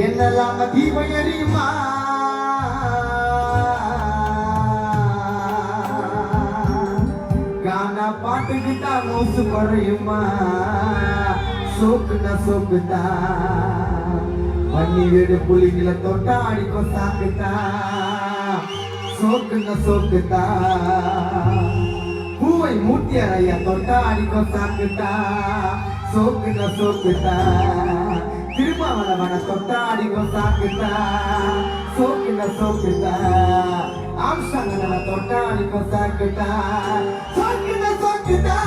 என்னெல்லாம் தீபம் எரியுமா கானா பாட்டுக்கிட்டா மோசு குறையுமா சோக்குனா சோக்குதா பண்ணி வீடு புலிகளை தொட்டா அடிக்கும் சாக்குதா சோக்குனா சோக்குதா பூவை மூட்டியறைய தொட்டா அடிக்கும் சாக்குதா சோக்குனா சோக்குதா திருமாவளவன தொட்டா அடிக்கும் சாக்குதா சோக்குனா சோக்குதா ஆம்சங்கன தொட்டா அடிக்கும் சாக்குதா சோக்குனா சோக்குதா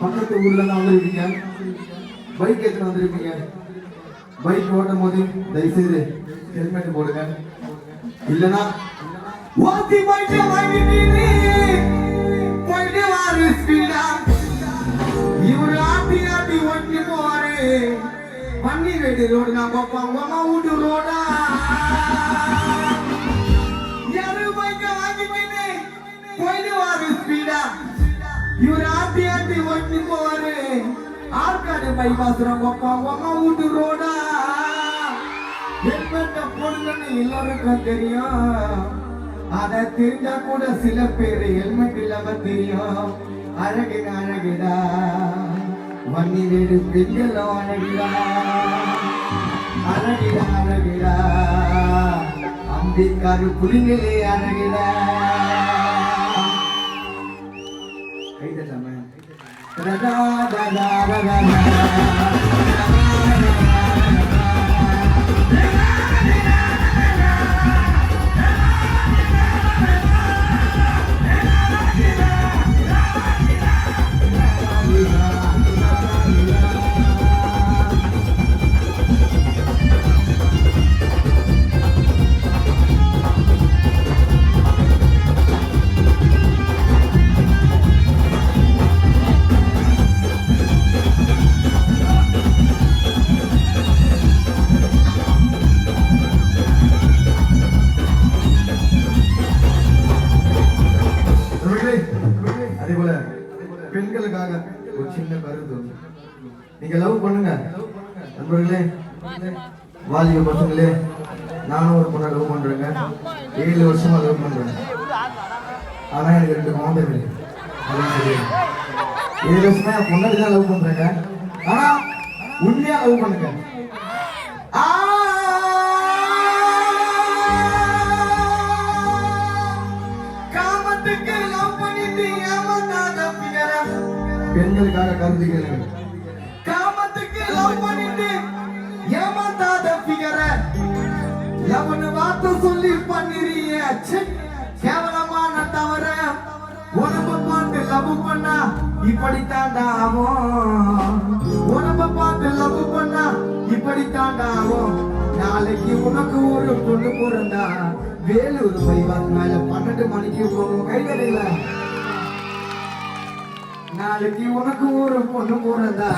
பக்கத்து ஊர்ல தான் வந்திருக்கீங்க பைக் எடுத்து வந்திருக்கீங்க பைக் ஓட்டும் போது தயவுசெய்து ஹெல்மெட் போடுங்க இல்லனா வாத்தி பைக் வாங்கிட்டீங்க போயிட்டு வாரு ஸ்பீடா இவரு ஆட்டி ஆட்டி ஓட்டி போவாரு பண்ணி வேடி ரோடு நான் பார்ப்பாங்க அம்மா வீட்டு ரோடா யாரு பைக் வாங்கிட்டீங்க போயிட்டு வாரு ஸ்பீடா இவரு ஆட்டி ஆட்டி ஓட்டி போவாரு ஆற்காடு பைபாஸ் பார்ப்பாங்க அம்மா வீட்டு ரோடா ஹெல்மெட்ட போடுங்கன்னு எல்லாருக்கும் தெரியும் அதை தெரிஞ்சா கூட சில பேர் ஹெல்மெட் இல்லாம தெரியும் அழகிடா அழகிடா வன்னி வீடு பெண்களும் அழகிடா அழகிடா அழகிடா அம்பிக்காரு புலிங்களே அழகிடா கைதட்டாம பெண்களுக்காக ஒரு சின்ன கருத்து நீங்க லவ் பண்ணுங்க நண்பர்களே வாலிப பசங்களே நானும் ஒரு பொண்ணை லவ் பண்றேங்க 7 வருஷமா லவ் பண்றேன் ஆனா எனக்கு 2 குழந்தை இருக்கு 7 வருஷமா என் பொண்ணாடி தான் லவ் பண்றேங்க ஆனா உண்மையா லவ் பண்ணுங்க காமத்துக்கு லவ் பண்ணிட்டு பெண்களுக்காக கருதி கேளுங்க காமத்துக்கு லவ் பண்ணிட்டு ஏமாத்தாத பிகர எவனு வார்த்தை சொல்லி பண்ணிரிய கேவலமான தவற உடம்பு பாட்டு லவ் லவ் பண்ணா இப்படித்தாண்டா ஆகும். உடம்ப பார்த்து லவ் பண்ணா இப்படித்தாண்டா ஆகும். நாளைக்கு உனக்கு ஒரு பொண்ணு பிறந்தா வேலூர் பைபாஸ் மேல 12 மணிக்கு போகும். கைதடையில நாளைக்கு உனக்கு ஒரு பொண்ணு பிறந்தா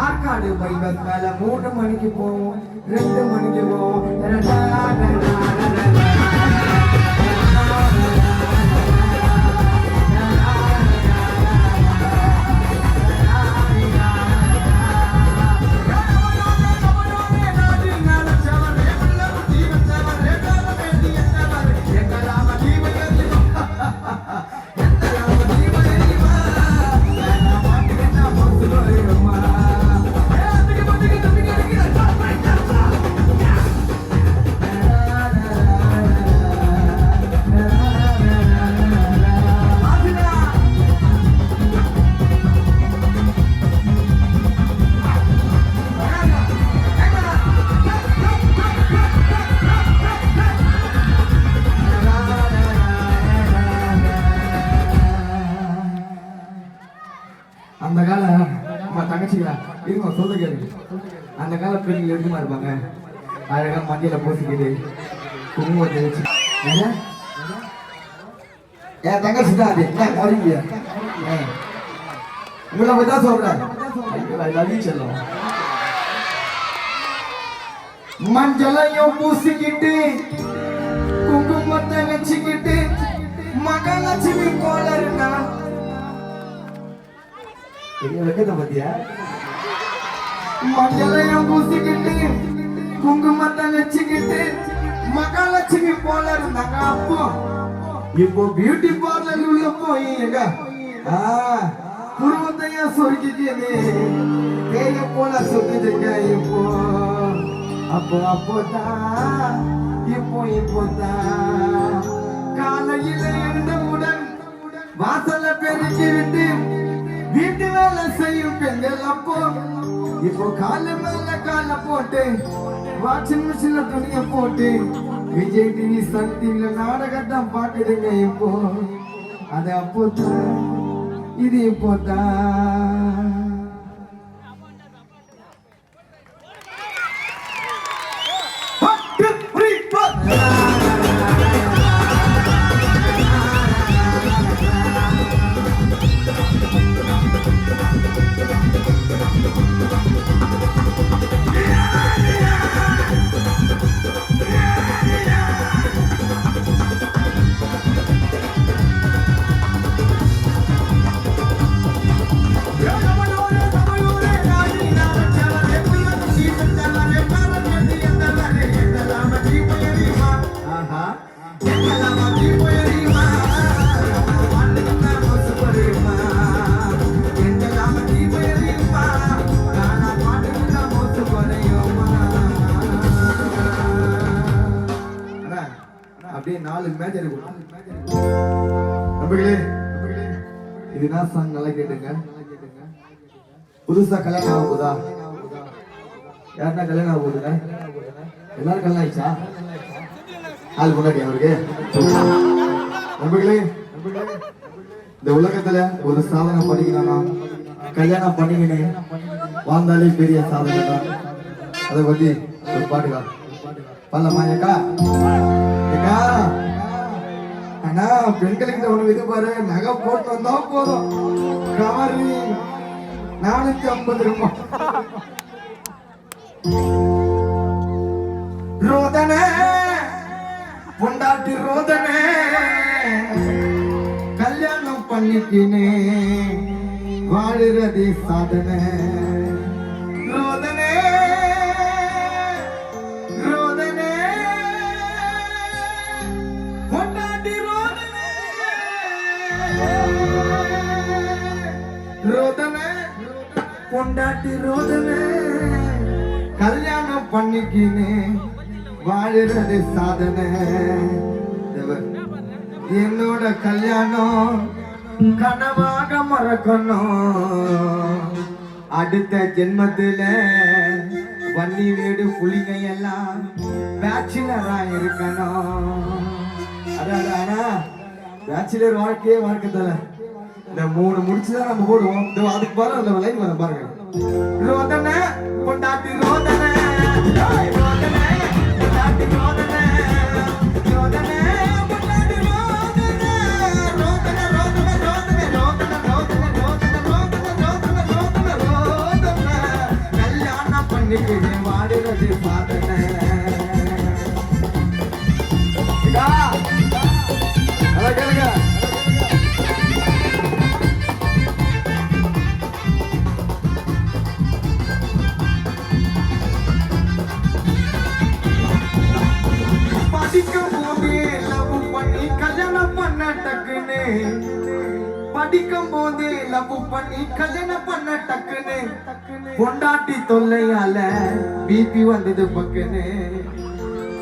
ஆற்காடு பைபாஸ் மேல 3 மணிக்கு போவோம், 2 மணிக்கு போவோம். அந்த கால நம்ம தங்கச்சிங்களா இருங்க சொல்ல கேளுங்க. அந்த கால பெண்கள் எடுத்துமா இருப்பாங்க, அழகா மஞ்சளை பூசிக்கிட்டு குங்குமத்தை வச்சு. என் தங்கச்சி தான் அது. அறிவிய உங்களை போய் தான் சொல்றேன். செல்லும் மஞ்சளையும் பூசிக்கிட்டு குங்குமத்தை வச்சுக்கிட்டு மகாலட்சுமி போல இருந்தா பத்தியா. மஞ்சளையும் பூசிக்கிட்டு குங்குமத்தை வச்சுக்கிட்டு மகாலட்சுமி போல இருந்தாங்க. அப்போ இப்போ பியூட்டி பார்லர் உள்ள போய் புருவத்தையா சொருக்கிட்டு பேய போல சொத்துங்க. இப்போ அப்போதான் இப்போதான் காலையில எழுந்தவுடன் வாசல பெருக்கி விட்டு வீட்டு வேலை செய்யும் பெண்கள். அப்போ இப்போ கால மேல கால போட்டு வாஷிங் மிஷின்ல துணிய போட்டு விஜய் டிவி சன் டிவில நாடகத்தான் பாக்குதுங்க. இப்போ அது அப்போதான் இது இப்போதான். அப்படியே 4 மேட்ச் இருக்கும். நம்பிகளே இதுதான் சாங் நல்லா கேட்டுங்க. புதுசா கல்யாணம் ஆகுதா? யாருன்னா கல்யாணம் ஆகுதுங்க? எல்லாரும் கல்யாணம் ஆயிடுச்சா? ஆள் முன்னாடி அவருக்கு. நம்பிகளே இந்த உலகத்துல ஒரு சாதனை பண்ணிக்கணும்னா கல்யாணம் பண்ணிக்கினே வாழ்ந்தாலே பெரிய சாதனை தான். அதை பத்தி ஒரு பாட்டுக்கா பல்லமா ஏக்கா ஏக்கா. ஆனா பெண்களுக்கு ஒண்ணு இது பாரு, நகை போட்டு வந்தா போதும் கவரி 450 ரூபாய். ரோதனை பொண்டாட்டி ரோதனை கல்யாணம் பண்ணிக்கினே வாழுறதே சாதனை. ரோதனை ரோதனை பொண்டாட்டி ரோதனை ரோதனை பொண்டாட்டி ரோதனை கல்யாணம் பண்ணிக்கினே வாழுறது சாதனை. என்னோட கல்யாணம் கனவாக மறக்கணும். அடுத்த ஜென்மத்துல வன்னி வீடு புலிங்க எல்லாம் பேச்சுலரா இருக்கணும். அதான் பேச்சுலர் வாழ்க்கையே வாழ்க்கை இந்த 3 முடிச்சுதான் நம்ம போடுவோம். அதுக்கு பாரு அந்த லைன் வர பாருங்க. ரோதனை பொண்டாட்டி ரோதனை ரோதனை பொண்டாட்டி ரோதனை ரோதனை பொண்டாட்டி ரோதனை ரோதனை ரோதனை ரோதனை ரோதனை ரோதனை ரோதனை ரோதனை ரோதனை கல்யாணம் பண்ணிக்கிட்டு வாடுறது பாதனை. கேளுங்க படிக்கும் போதே லவ் பண்ணி கல்யாணம் பண்ண டக்குன்னு படிக்கும் போதே லவ் பண்ணி கல்யாணம் பண்ண டக்குன்னு பொண்டாட்டி தொல்லையால பிபி வந்தது பக்குன்னு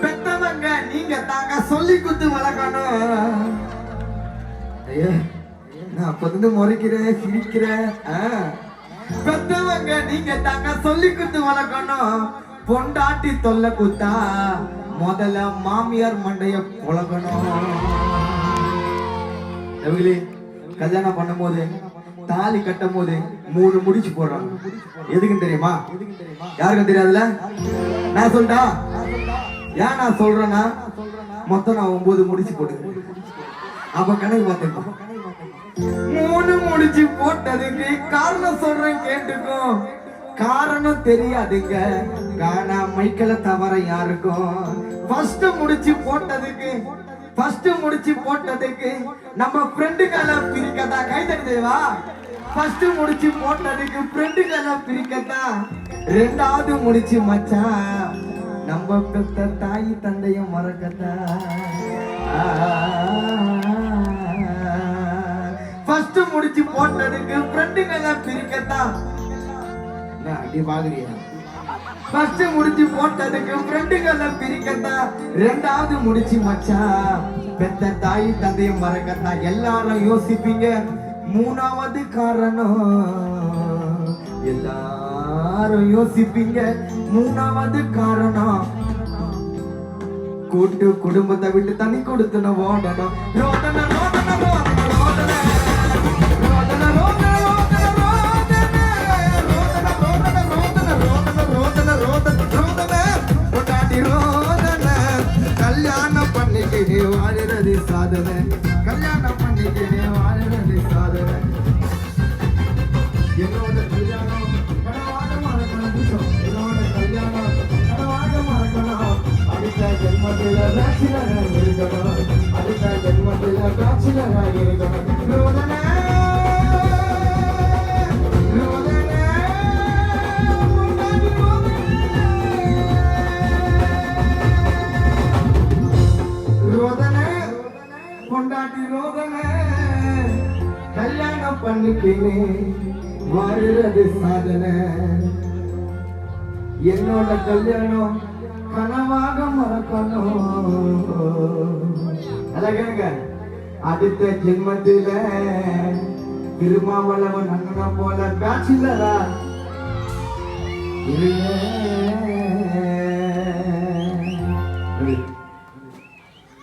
பெத்தவங்க நீங்க தாங்க சொல்லி குத்து வளர்க்கணும். நான் அப்ப முறைக்கிறேன் சிரிக்கிறேன். பெத்தவங்க நீங்க தாங்க சொல்லி குத்து வளர்க்கணும். பொண்டாட்டி தொல்லை குத்தா முதல்ல மாமியார் மண்டைய புழக்கணும். கல்யாணம் பண்ணும் போது தாலி கட்டும் போது 3 முடிச்சு போடுறாங்க. எதுக்குன்னு தெரியுமா? யாருக்கும் தெரியாதுல? நான் சொல்றா ஏன் நான் சொல்றேன்னா மொத்தம் நான் 9 முடிச்சு போட்டு அப்ப கணக்கு பார்த்துக்கோ. 3 முடிச்சு போட்டதுக்கு காரணம் சொல்றேன் கேட்டுக்கும். காரணம் தெரியாதுங்க காணா மைக்கல தவற யாருக்கும். ஃபர்ஸ்ட் முடிச்சு போட்டதுக்கு நம்ம ஃப்ரெண்டுகளை பிரிக்கதா கை தட்டுதேவா. ஃபர்ஸ்ட் முடிச்சு போட்டதுக்கு ஃப்ரெண்டுகளை பிரிக்கதா. 2வது முடிச்சு மச்சான் நம்ம பெத்த தாய் தந்தையும் மறக்கதா. ஃபர்ஸ்ட் முடிச்சு போட்டதுக்கு ஃப்ரெண்டுகளை பிரிக்கதா. அடி பாக்குறியா? ஃபர்ஸ்ட் முடிச்சு போட்டதுக்கு ஃப்ரெண்டுகளை பிரிக்கத்தா. 2வது முடிச்சு மச்சான் பெத்த தாய் தந்தையும் மறக்கத்தா. எல்லாரும் யோசிப்பீங்க 3வது காரணம். எல்லாரும் யோசிப்பீங்க 3வது காரணம். கூட்டு குடும்பத்தை விட்டு தனி கொடுத்து ஓடணும். ரோதனை ரோதனை ரோதனை ரோதனை ரோதனை ரோதனை கல்யாணம் பண்ணிக்கினே வாழுறது சாதனை. கல்யாணம் பண்ணிக்கினே வாழுறது சாதனை. என்னோட கல்யாணம் கனவாக மறக்கணும். என்னோட கல்யாணம் கனவாக மறக்கணும். அடுத்த ஜென்மத்தில் பேச்சுலராக இருக்கணும். அடுத்த ஜென்மத்தில் பேச்சுலராக இருக்கணும். ரோதனை பொண்டாட்டி ரோதனை கல்யாணம் பண்ணிக்கினே வாழுறது சாதனை. என்னோட கல்யாணம் கனவாக மறக்கணும். அழகங்க அடுத்த ஜென்மத்தில திருமாவளவன் அண்ணன் போல பேச்சுலரா